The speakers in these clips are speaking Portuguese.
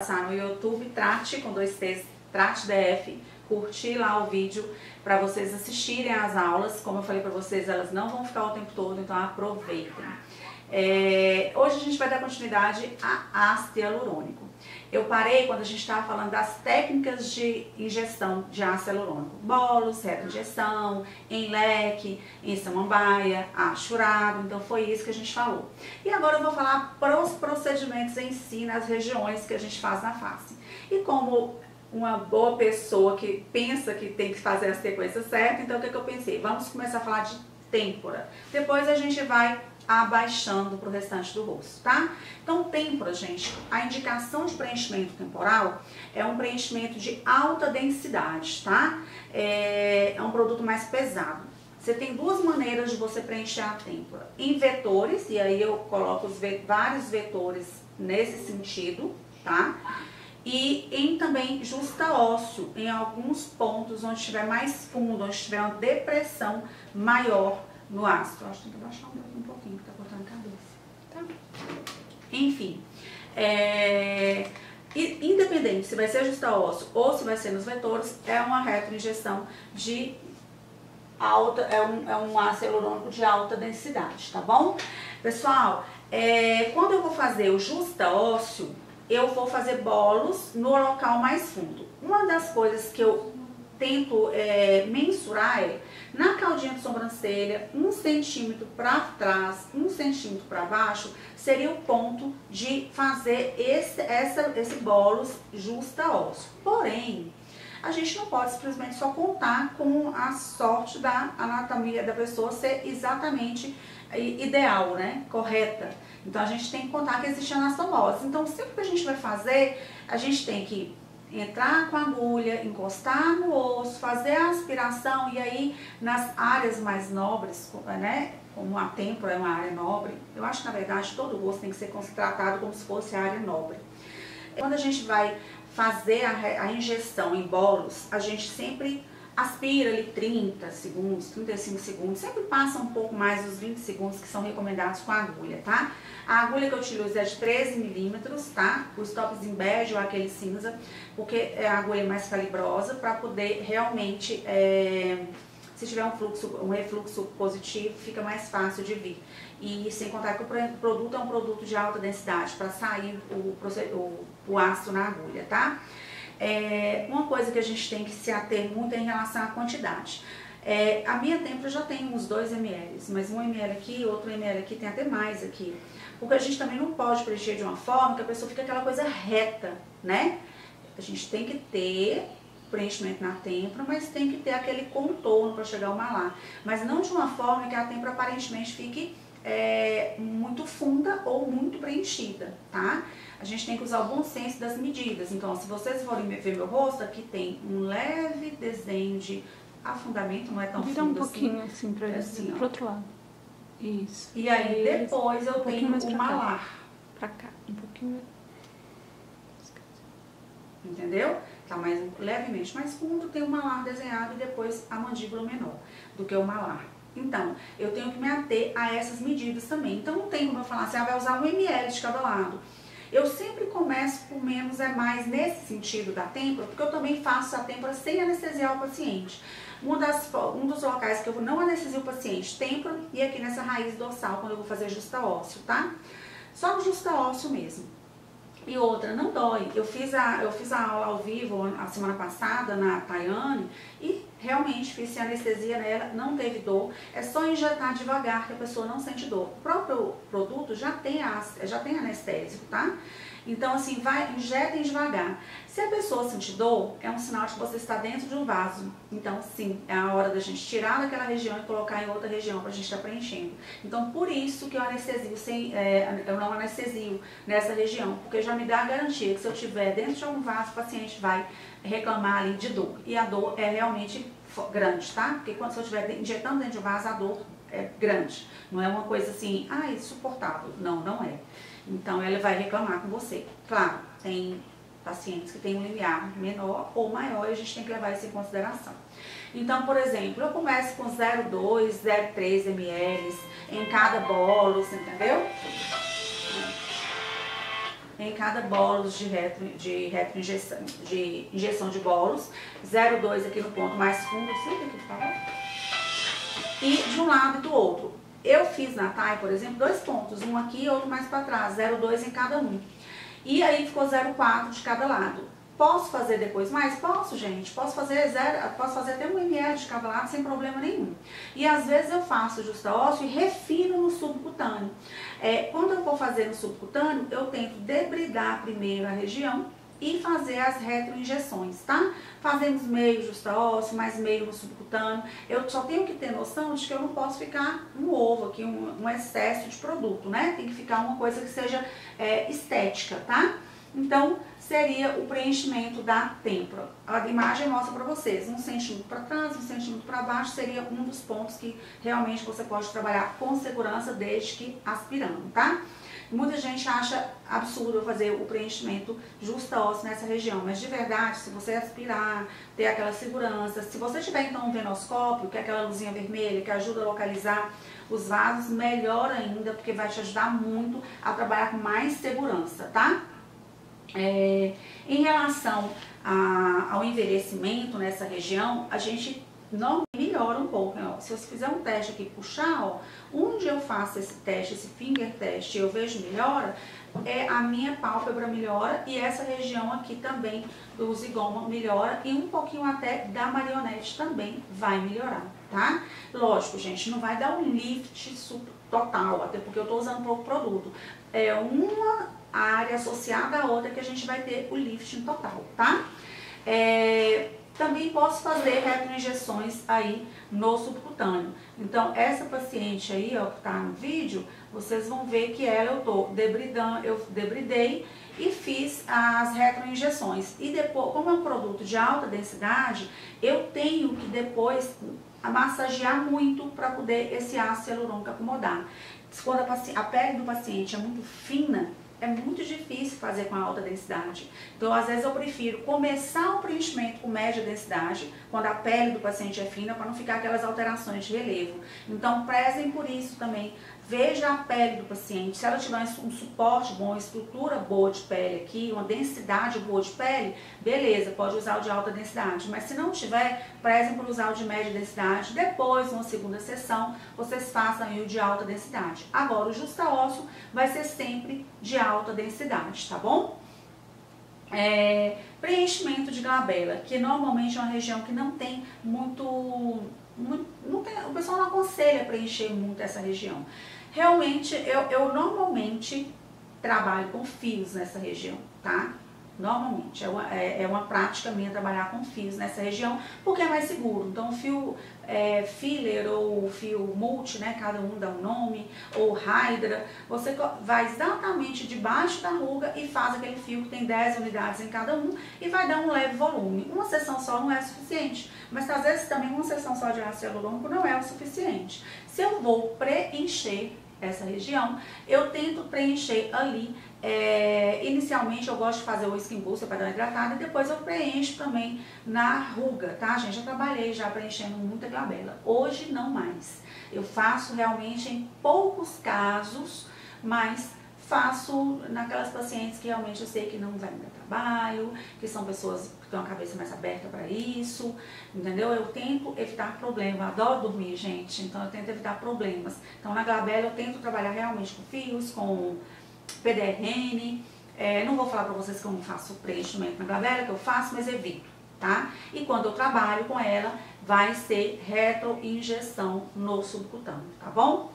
Passar no YouTube, Trate com 2 T's, Trate DF, curtir lá o vídeo para vocês assistirem às aulas. Como eu falei para vocês, elas não vão ficar o tempo todo, então aproveitem. Hoje a gente vai dar continuidade a ácido hialurônico. Eu parei quando a gente estava falando das técnicas de injeção de ácido hialurônico. Bolos, reto-injeção, em leque, em samambaia, achurado. Então foi isso que a gente falou. E agora eu vou falar para os procedimentos em si, nas regiões que a gente faz na face. E como uma boa pessoa que pensa que tem que fazer a sequência certa, então o que eu pensei? Vamos começar a falar de têmpora. Depois a gente vai abaixando para o restante do rosto, tá? Então, têmpora, gente, a indicação de preenchimento temporal é um preenchimento de alta densidade, tá? É um produto mais pesado. Você tem duas maneiras de você preencher a têmpora. Em vetores, e aí eu coloco vários vetores nesse sentido, tá? E em também justa ósseo, em alguns pontos onde estiver mais fundo, onde tiver uma depressão maior no ácido. Acho que tem que abaixar um pouquinho, que tá cortando a cabeça. Tá? Enfim, independente se vai ser justa ósseo ou se vai ser nos vetores, é uma retroinjeção de alta, é um ácido hialurônico de alta densidade, tá bom? Pessoal, quando eu vou fazer o justa ósseo, eu vou fazer bolos no local mais fundo. Uma das coisas que eu tento mensurar na caudinha de sobrancelha, 1 centímetro para trás, 1 centímetro para baixo, seria o ponto de fazer esse bolos justa ósseo. Porém, a gente não pode simplesmente só contar com a sorte da anatomia da pessoa ser exatamente ideal, né? Correta. Então a gente tem que contar que existe anastomose. Então sempre que a gente vai fazer, a gente tem que entrar com a agulha, encostar no osso, fazer a aspiração e aí nas áreas mais nobres, né? Como a têmpora é uma área nobre, eu acho que na verdade todo o rosto tem que ser tratado como se fosse a área nobre. Quando a gente vai fazer a injeção em bolos, a gente sempre aspira ali 30 segundos, 35 segundos, sempre passa um pouco mais dos 20 segundos que são recomendados com a agulha, tá? A agulha que eu utilizo é de 13 milímetros, tá? Os tops em bege ou aquele cinza, porque é a agulha mais calibrosa para poder realmente, se tiver um refluxo positivo, fica mais fácil de vir. E sem contar que o produto é um produto de alta densidade para sair o ácido na agulha, tá? Uma coisa que a gente tem que se ater muito é em relação à quantidade. A minha têmpora já tem uns 2 ml, mas 1 ml aqui, outro ml aqui, tem até mais aqui. Porque a gente também não pode preencher de uma forma que a pessoa fica aquela coisa reta, né? A gente tem que ter preenchimento na têmpora, mas tem que ter aquele contorno para chegar ao malar. Mas não de uma forma que a têmpora aparentemente fique muito funda ou muito preenchida, tá? A gente tem que usar o bom senso das medidas. Então, se vocês forem ver meu rosto, aqui tem um leve desenho de afundamento, não é tão fundo um pouquinho assim, pra assim, pro outro lado. Isso. E aí depois eu tenho o malar. Pra cá, um pouquinho. Entendeu? Tá levemente mais fundo, tem o malar desenhado e depois a mandíbula menor do que o malar. Então, eu tenho que me ater a essas medidas também. Então, não tem como eu falar assim, vai usar 1 ml de cada lado. Eu sempre começo por menos é mais nesse sentido da têmpora, porque eu também faço a têmpora sem anestesiar o paciente. Um dos locais que eu não anestesio o paciente, têmpora e aqui nessa raiz dorsal, quando eu vou fazer justa ósseo, tá? Só no justa ósseo mesmo. E outra, não dói. Eu fiz a aula ao vivo a semana passada na Tayane e realmente fiz sem anestesia nela, não teve dor. É só injetar devagar que a pessoa não sente dor. O próprio produto já tem anestésico, tá? Então assim, injetem devagar. Se a pessoa sentir dor, é um sinal de que você está dentro de um vaso. Então sim, é a hora da gente tirar daquela região e colocar em outra região para a gente estar preenchendo. Então por isso que eu anestesio eu não anestesio nessa região, porque já me dá a garantia que se eu estiver dentro de algum vaso, o paciente vai reclamar ali de dor. E a dor é realmente grande, tá? Porque quando eu estiver injetando dentro de um vaso, a dor é grande. Não é uma coisa assim, insuportável. Não, não é. Então ela vai reclamar com você. Claro, tem pacientes que têm um limiar menor ou maior e a gente tem que levar isso em consideração. Então, por exemplo, eu começo com 0,2, 0,3 ml em cada bolo, entendeu? em cada bolos de retroinjeção, de injeção de bolos, 0,2 aqui no ponto mais fundo, sempre aqui, por favor, e de um lado e do outro. Eu fiz na TAI, por exemplo, 2 pontos, um aqui e outro mais para trás, 0,2 em cada um. E aí ficou 0,4 de cada lado. Posso fazer depois mais? Posso, gente. Posso fazer até 1 ml de cada lado sem problema nenhum. E às vezes eu faço justa ósseo e refino no subcutâneo. Quando eu for fazer no subcutâneo, eu tento debridar primeiro a região e fazer as retroinjeções, tá? Fazemos meio justa ósseo, mais meio no subcutâneo. Eu só tenho que ter noção de que eu não posso ficar um ovo aqui, um excesso de produto, né? Tem que ficar uma coisa que seja estética, tá? Então, seria o preenchimento da têmpora. A imagem mostra para vocês, 1 centímetro para trás, 1 centímetro para baixo, seria um dos pontos que realmente você pode trabalhar com segurança desde que aspirando, tá? Muita gente acha absurdo eu fazer o preenchimento justa óssea nessa região, mas de verdade, se você aspirar, ter aquela segurança, se você tiver então um venoscópio, que é aquela luzinha vermelha que ajuda a localizar os vasos, melhor ainda, porque vai te ajudar muito a trabalhar com mais segurança, tá? Em relação ao envelhecimento nessa região, a gente não melhora um pouco, né? Se você fizer um teste aqui, puxar, ó, onde eu faço esse teste, esse finger test, eu vejo melhora, a minha pálpebra melhora e essa região aqui também do zigoma melhora e um pouquinho até da marionete também vai melhorar, tá? Lógico, gente, não vai dar um lift super total, até porque eu tô usando pouco produto. É uma área associada à outra que a gente vai ter o lifting total, tá? Também posso fazer retroinjeções aí no subcutâneo. Então, essa paciente aí, ó, que tá no vídeo, vocês vão ver que eu debridei e fiz as retroinjeções. E depois, como é um produto de alta densidade, eu tenho que depois massagear muito para poder esse ácido hialurônico acomodar. Quando a pele do paciente é muito fina, é muito difícil fazer com alta densidade. Então, às vezes eu prefiro começar o preenchimento com média densidade, quando a pele do paciente é fina, para não ficar aquelas alterações de relevo. Então, prezem por isso também. Veja a pele do paciente. Se ela tiver um suporte bom, uma estrutura boa de pele aqui, uma densidade boa de pele, beleza, pode usar o de alta densidade. Mas se não tiver, prezem por usar o de média densidade. Depois, numa segunda sessão, vocês façam aí o de alta densidade. Agora, o justa ósseo vai ser sempre de alta densidade, tá bom? Preenchimento de glabela, que normalmente é uma região que não tem o pessoal não aconselha preencher muito essa região. Realmente, eu normalmente trabalho com fios nessa região, tá? Normalmente, é uma prática minha trabalhar com fios nessa região, porque é mais seguro. Então, o fio filler ou fio multi, né, cada um dá um nome, ou Hydra, você vai exatamente debaixo da ruga e faz aquele fio que tem 10 unidades em cada um e vai dar um leve volume. Uma sessão só não é suficiente, mas às vezes também uma sessão só de ácido hialurônico não é o suficiente. Se eu vou preencher essa região, eu tento preencher ali, inicialmente eu gosto de fazer o skin booster para dar uma hidratada e depois eu preencho também na ruga, tá, gente? Eu trabalhei já preenchendo muita glabela, hoje não mais. Eu faço realmente em poucos casos, mas faço naquelas pacientes que realmente eu sei que não vai me dar trabalho, que são pessoas que têm uma cabeça mais aberta para isso, entendeu? Eu tento evitar problemas, eu adoro dormir, gente, então eu tento evitar problemas. Então na glabela eu tento trabalhar realmente com fios, com PDRN, não vou falar para vocês que eu não faço preenchimento na glabela, que eu faço, mas evito, tá? E quando eu trabalho com ela, vai ser retroinjeção no subcutâneo, tá bom?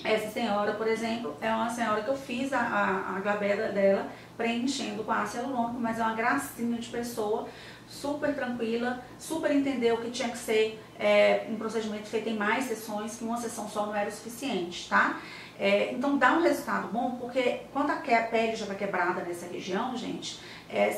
Essa senhora, por exemplo, é uma senhora que eu fiz a glabela dela preenchendo com ácido hialurônico, mas é uma gracinha de pessoa, super tranquila, super entendeu que tinha que ser um procedimento feito em mais sessões, que uma sessão só não era o suficiente, tá? Então dá um resultado bom, porque quando a pele já está quebrada nessa região, gente,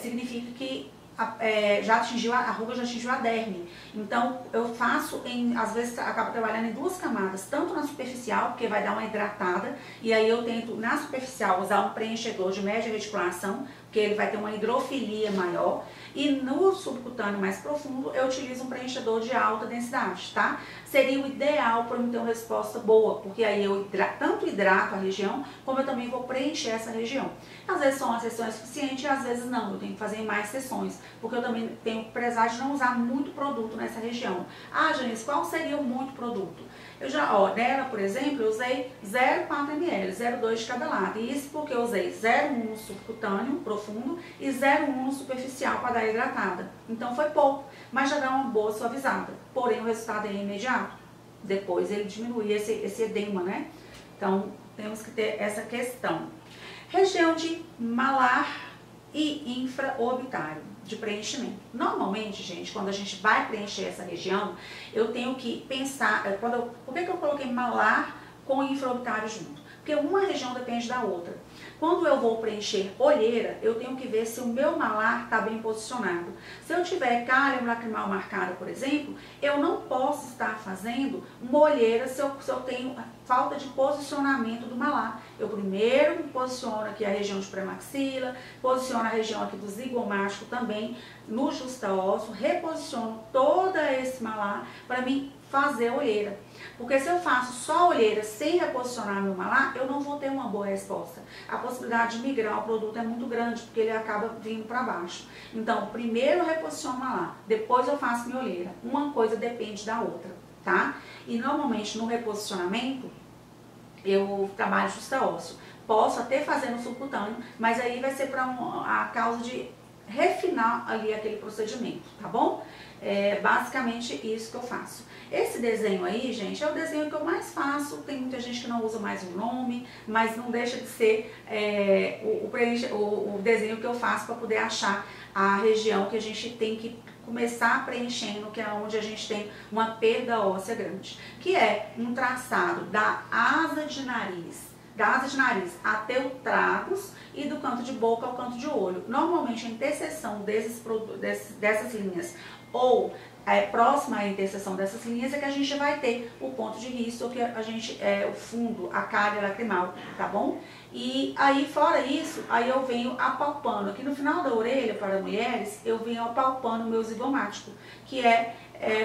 significa que a ruga já atingiu a derme. Então, eu faço, às vezes, acabo trabalhando em 2 camadas, tanto na superficial, porque vai dar uma hidratada, e aí eu tento, na superficial, usar um preenchedor de média reticulação, porque ele vai ter uma hidrofilia maior, e no subcutâneo mais profundo, eu utilizo um preenchedor de alta densidade, tá? Seria o ideal para eu ter uma resposta boa, porque aí eu tanto hidrato a região, como eu também vou preencher essa região. Às vezes são uma sessão suficiente e às vezes não, eu tenho que fazer mais sessões, porque eu também tenho que prezar de não usar muito produto nessa região. Ah, Janice, qual seria o muito produto? Eu já, nela, por exemplo, eu usei 0,4 ml, 0,2 de cada lado. E isso porque eu usei 0,1 no subcutâneo, profundo, e 0,1 no superficial para dar hidratada. Então foi pouco, mas já dá uma boa suavizada. Porém, o resultado é imediato. Depois ele diminui esse edema, né? Então, temos que ter essa questão. Região de malar e infraorbitário de preenchimento. Normalmente, gente, quando a gente vai preencher essa região, eu tenho que pensar, por que eu coloquei malar com infraorbitário junto? Porque uma região depende da outra. Quando eu vou preencher olheira, eu tenho que ver se o meu malar está bem posicionado. Se eu tiver cálium lacrimal marcado, por exemplo, eu não posso estar fazendo uma olheira se eu tenho falta de posicionamento do malar. Eu primeiro posiciono aqui a região de pré-maxila, posiciono a região aqui do zigomático também, no justa-ósseo, reposiciono todo esse malar para mim fazer a olheira. Porque se eu faço só olheira sem reposicionar meu malar, eu não vou ter uma boa resposta. A possibilidade de migrar o produto é muito grande, porque ele acaba vindo para baixo. Então, primeiro eu reposiciono o malar, depois eu faço minha olheira. Uma coisa depende da outra, tá? E normalmente no reposicionamento, eu trabalho justa-ósseo. Posso até fazer no subcutâneo, mas aí vai ser para a causa de refinar ali aquele procedimento, tá bom? É basicamente isso que eu faço. Esse desenho aí, gente, é o desenho que eu mais faço. Tem muita gente que não usa mais o nome, mas não deixa de ser o desenho que eu faço para poder achar a região que a gente tem que começar preenchendo, que é onde a gente tem uma perda óssea grande, que é um traçado da asa de nariz até o tragus e do canto de boca ao canto de olho. Normalmente a interseção dessas linhas ou próxima à interseção dessas linhas é que a gente vai ter o ponto de risco, que o fundo, a cárie lacrimal, tá bom? E aí, fora isso, aí eu venho apalpando. Aqui no final da orelha, para mulheres, eu venho apalpando o meu zigomático, que é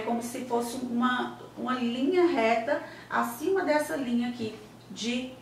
como se fosse uma linha reta acima dessa linha aqui de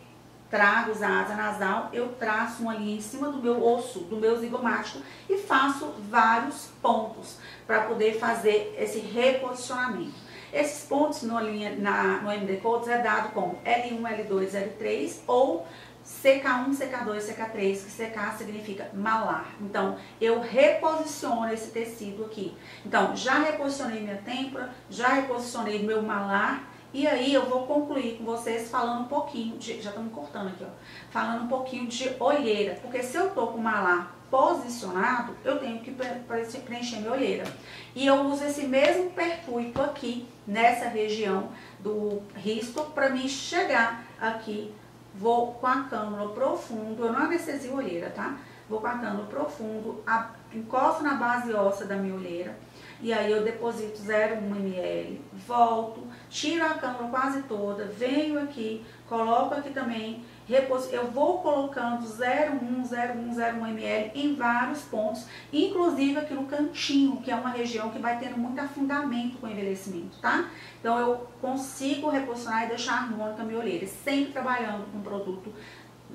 tragus, a asa nasal. Eu traço uma linha em cima do meu osso, do meu zigomático, e faço vários pontos para poder fazer esse reposicionamento. Esses pontos no MD Codes é dado como L1, L2, L3 ou CK1, CK2, CK3, que CK significa malar. Então, eu reposiciono esse tecido aqui. Então, já reposicionei minha têmpora, já reposicionei meu malar, e aí eu vou concluir com vocês falando um pouquinho já estamos cortando aqui, ó, falando um pouquinho de olheira, porque se eu tô com o malar posicionado, eu tenho que preencher minha olheira. E eu uso esse mesmo percuito aqui, nessa região do risto, para mim chegar aqui. Vou com a cânula profundo, eu não anestesio a olheira, tá? Vou com a cânula profundo, encosto na base óssea da minha olheira, e aí eu deposito 0,1 ml, volto, tiro a cânula quase toda, venho aqui, coloco aqui também, eu vou colocando 0,1 ml em vários pontos, inclusive aqui no cantinho, que é uma região que vai tendo muito afundamento com o envelhecimento, tá? Então eu consigo reposicionar e deixar harmônica a minha olheira, sempre trabalhando com um produto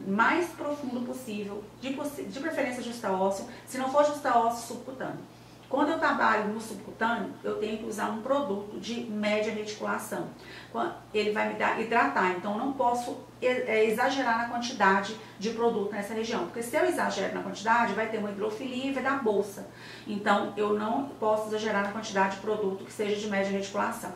mais profundo possível, de preferência justa-ósseo, se não for justa-ósseo, subcutâneo. Quando eu trabalho no subcutâneo, eu tenho que usar um produto de média reticulação. Ele vai me hidratar, então eu não posso exagerar na quantidade de produto nessa região. Porque se eu exagero na quantidade, vai ter uma hidrofilia e vai dar bolsa. Então eu não posso exagerar na quantidade de produto que seja de média reticulação.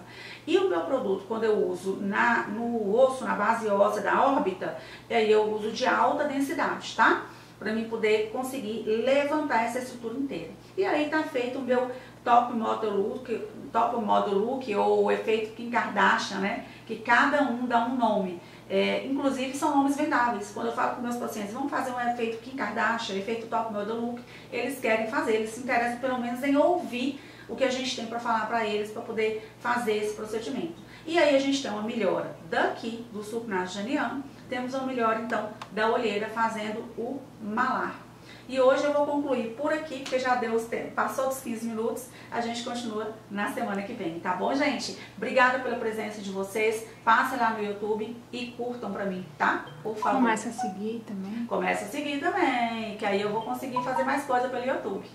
E o meu produto, quando eu uso no osso, na base óssea da órbita, aí eu uso de alta densidade, tá? Para mim poder conseguir levantar essa estrutura inteira. E aí tá feito o meu top model look ou o efeito Kim Kardashian, né? Que cada um dá um nome. Inclusive são nomes vendáveis. Quando eu falo com meus pacientes, vamos fazer um efeito Kim Kardashian, efeito Top Model Look, eles querem fazer, eles se interessam pelo menos em ouvir o que a gente tem para falar para eles, para poder fazer esse procedimento. E aí a gente tem uma melhora daqui do subnasogeniano, temos uma melhora então da olheira fazendo o malar. E hoje eu vou concluir por aqui, porque já deu os tempos, passou dos 15 minutos, a gente continua na semana que vem, tá bom, gente? Obrigada pela presença de vocês, passem lá no YouTube e curtam pra mim, tá? Por favor. Começa a seguir também. Começa a seguir também, que aí eu vou conseguir fazer mais coisa pelo YouTube.